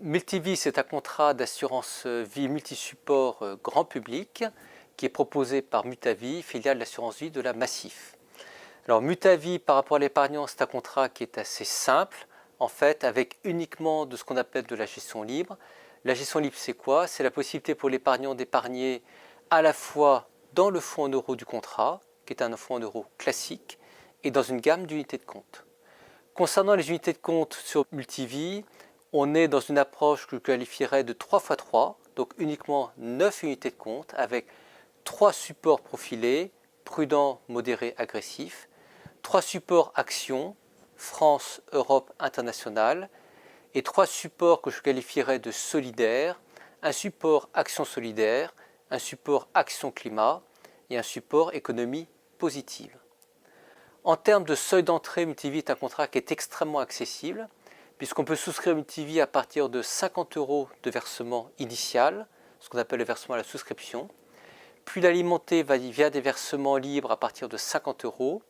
Multivie, c'est un contrat d'assurance vie multisupport grand public qui est proposé par Mutavie, filiale d'assurance vie de la Massif. Alors Mutavie, par rapport à l'épargnant, c'est un contrat qui est assez simple, en fait, avec uniquement de ce qu'on appelle de la gestion libre. La gestion libre, c'est quoi? C'est la possibilité pour l'épargnant d'épargner à la fois dans le fonds en euros du contrat, qui est un fonds en euros classique, et dans une gamme d'unités de compte. Concernant les unités de compte sur Multivie, on est dans une approche que je qualifierais de 3x3, donc uniquement 9 unités de compte avec 3 supports profilés, prudent, modéré, agressif, 3 supports actions, France, Europe, international, et 3 supports que je qualifierais de solidaires, un support action solidaire, un support action climat et un support économie positive. En termes de seuil d'entrée, Multivie est un contrat qui est extrêmement accessible, puisqu'on peut souscrire Multivie à partir de 50 € de versement initial, ce qu'on appelle le versement à la souscription, puis l'alimenter via des versements libres à partir de 50 €,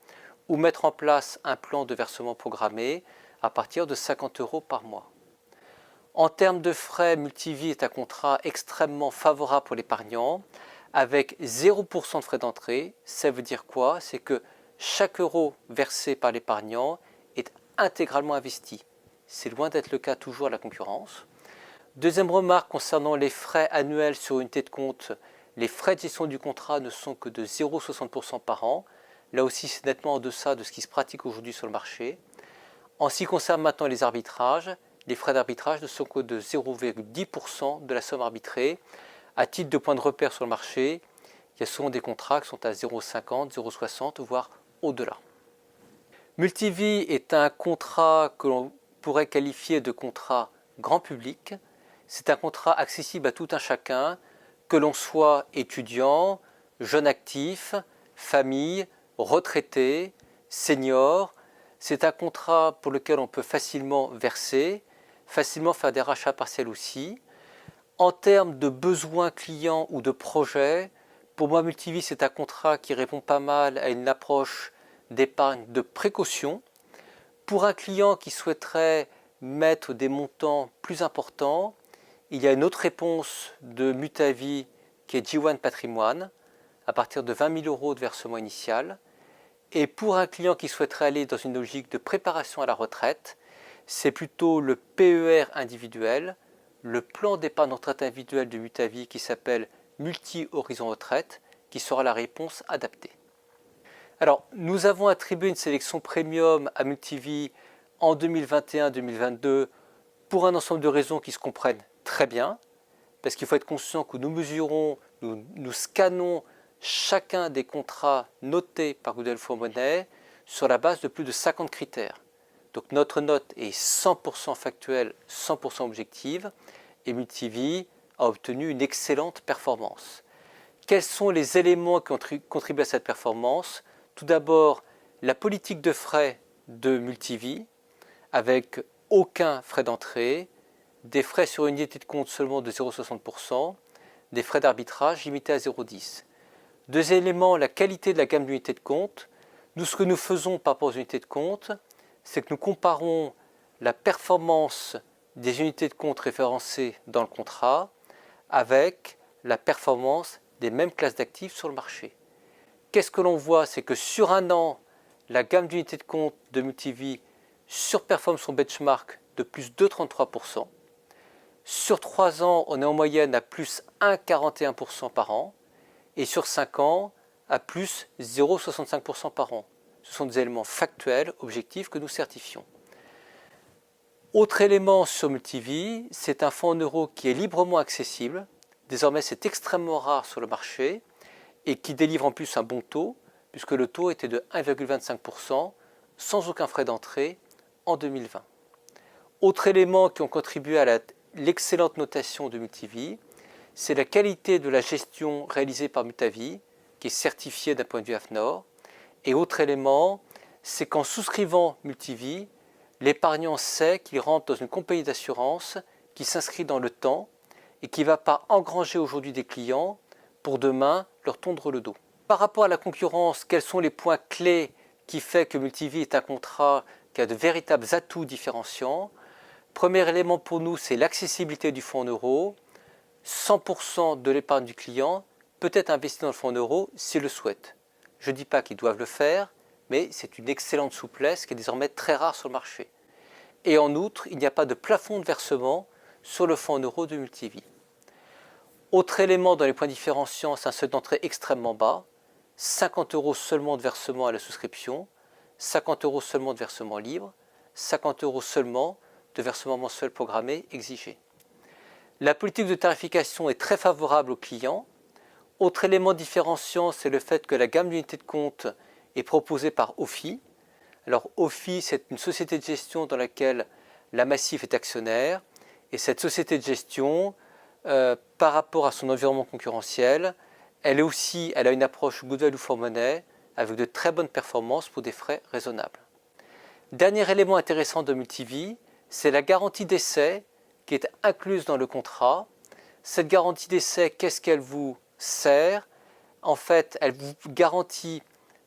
ou mettre en place un plan de versement programmé à partir de 50 € par mois. En termes de frais, Multivie est un contrat extrêmement favorable pour l'épargnant, avec 0% de frais d'entrée. Ça veut dire quoi? C'est que chaque euro versé par l'épargnant est intégralement investi. C'est loin d'être le cas toujours à la concurrence. Deuxième remarque concernant les frais annuels sur unité de compte, les frais de gestion du contrat ne sont que de 0,60% par an. Là aussi, c'est nettement en deçà de ce qui se pratique aujourd'hui sur le marché. En ce qui concerne maintenant les arbitrages, les frais d'arbitrage ne sont que de 0,10% de la somme arbitrée. À titre de point de repère sur le marché, il y a souvent des contrats qui sont à 0,50, 0,60, voire au-delà. Multivie est un contrat que l'on pourrait qualifier de contrat grand public. C'est un contrat accessible à tout un chacun, que l'on soit étudiant, jeune actif, famille, retraité, senior. C'est un contrat pour lequel on peut facilement verser, facilement faire des rachats partiels aussi. En termes de besoins clients ou de projets, pour moi Multivie c'est un contrat qui répond pas mal à une approche d'épargne de précaution. Pour un client qui souhaiterait mettre des montants plus importants, il y a une autre réponse de Mutavie qui est J1 Patrimoine, à partir de 20 000 € de versement initial. Et pour un client qui souhaiterait aller dans une logique de préparation à la retraite, c'est plutôt le PER individuel, le plan d'épargne retraite individuel de Mutavie qui s'appelle Multi-Horizon Retraite, qui sera la réponse adaptée. Alors, nous avons attribué une sélection premium à Multivie en 2021-2022 pour un ensemble de raisons qui se comprennent très bien, parce qu'il faut être conscient que nous mesurons, nous scannons chacun des contrats notés par Google for Money sur la base de plus de 50 critères. Donc notre note est 100% factuelle, 100% objective, et Multivie a obtenu une excellente performance. Quels sont les éléments qui ont contribué à cette performance? Tout d'abord, la politique de frais de Multivie, avec aucun frais d'entrée, des frais sur une unité de compte seulement de 0,60%, des frais d'arbitrage limités à 0,10. Deuxième élément, la qualité de la gamme d'unités de compte. Nous, ce que nous faisons par rapport aux unités de compte, c'est que nous comparons la performance des unités de compte référencées dans le contrat avec la performance des mêmes classes d'actifs sur le marché. Qu'est-ce que l'on voit? C'est que sur un an, la gamme d'unités de compte de Multivie surperforme son benchmark de plus de 33%. Sur 3 ans, on est en moyenne à plus 1,41% par an. Et sur 5 ans, à plus 0,65% par an. Ce sont des éléments factuels, objectifs que nous certifions. Autre élément sur Multivie, c'est un fonds en euros qui est librement accessible. Désormais, c'est extrêmement rare sur le marché et qui délivre en plus un bon taux, puisque le taux était de 1,25% sans aucun frais d'entrée en 2020. Autre élément qui ont contribué à l'excellente notation de Multivie, c'est la qualité de la gestion réalisée par Mutavie, qui est certifiée d'un point de vue AFNOR. Et autre élément, c'est qu'en souscrivant Multivie, l'épargnant sait qu'il rentre dans une compagnie d'assurance qui s'inscrit dans le temps et qui ne va pas engranger aujourd'hui des clients pour demain leur tondre le dos. Par rapport à la concurrence, quels sont les points clés qui font que Multivie est un contrat qui a de véritables atouts différenciants? premier élément pour nous, c'est l'accessibilité du fonds en euros. 100% de l'épargne du client peut être investie dans le fonds en euros s'il le souhaite. Je ne dis pas qu'ils doivent le faire, mais c'est une excellente souplesse qui est désormais très rare sur le marché. Et en outre, il n'y a pas de plafond de versement sur le fonds en euros de Multivie. Autre élément dans les points différenciants, c'est un seuil d'entrée extrêmement bas, 50 € seulement de versement à la souscription, 50 € seulement de versement libre, 50 € seulement de versement mensuel programmé exigé. La politique de tarification est très favorable aux clients. Autre élément différenciant, c'est le fait que la gamme d'unités de compte est proposée par OFI. Alors OFI, c'est une société de gestion dans laquelle la Massif est actionnaire. Et cette société de gestion, par rapport à son environnement concurrentiel, elle a une approche good value for money avec de très bonnes performances pour des frais raisonnables. Dernier élément intéressant de Multivie, c'est la garantie d'essai qui est incluse dans le contrat. Cette garantie d'essai, qu'est-ce qu'elle vous sert? En fait, elle vous garantit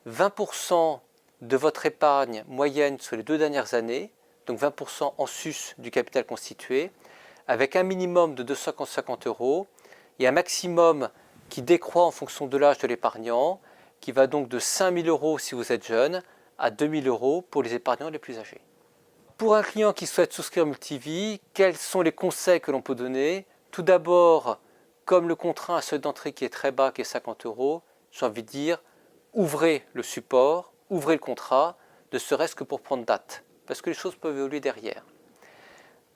20% de votre épargne moyenne sur les 2 dernières années, donc 20% en sus du capital constitué, avec un minimum de 250 € et un maximum qui décroît en fonction de l'âge de l'épargnant, qui va donc de 5 000 € si vous êtes jeune à 2 000 € pour les épargnants les plus âgés. Pour un client qui souhaite souscrire Multivie, quels sont les conseils que l'on peut donner? Tout d'abord, comme le contrat a un seuil d'entrée qui est très bas, qui est 50 €, j'ai envie de dire, ouvrez le support, ouvrez le contrat, ne serait-ce que pour prendre date, parce que les choses peuvent évoluer derrière.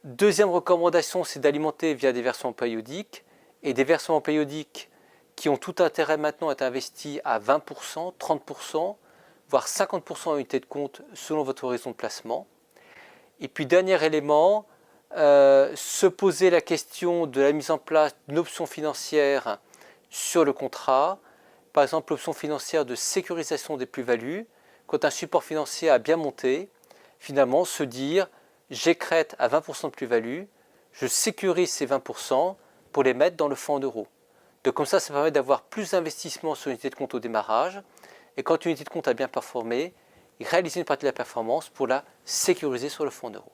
Deuxième recommandation, c'est d'alimenter via des versements périodiques, et des versements périodiques qui ont tout intérêt maintenant à être investis à 20%, 30%, voire 50% en unité de compte selon votre horizon de placement. Et puis dernier élément, se poser la question de la mise en place d'une option financière sur le contrat, par exemple l'option financière de sécurisation des plus-values. Quand un support financier a bien monté, finalement se dire j'écrète à 20% de plus-value, je sécurise ces 20% pour les mettre dans le fonds en euros. Donc comme ça permet d'avoir plus d'investissement sur l'unité de compte au démarrage, et quand une unité de compte a bien performé, réaliser une partie de la performance pour la sécuriser sur le fonds en euros.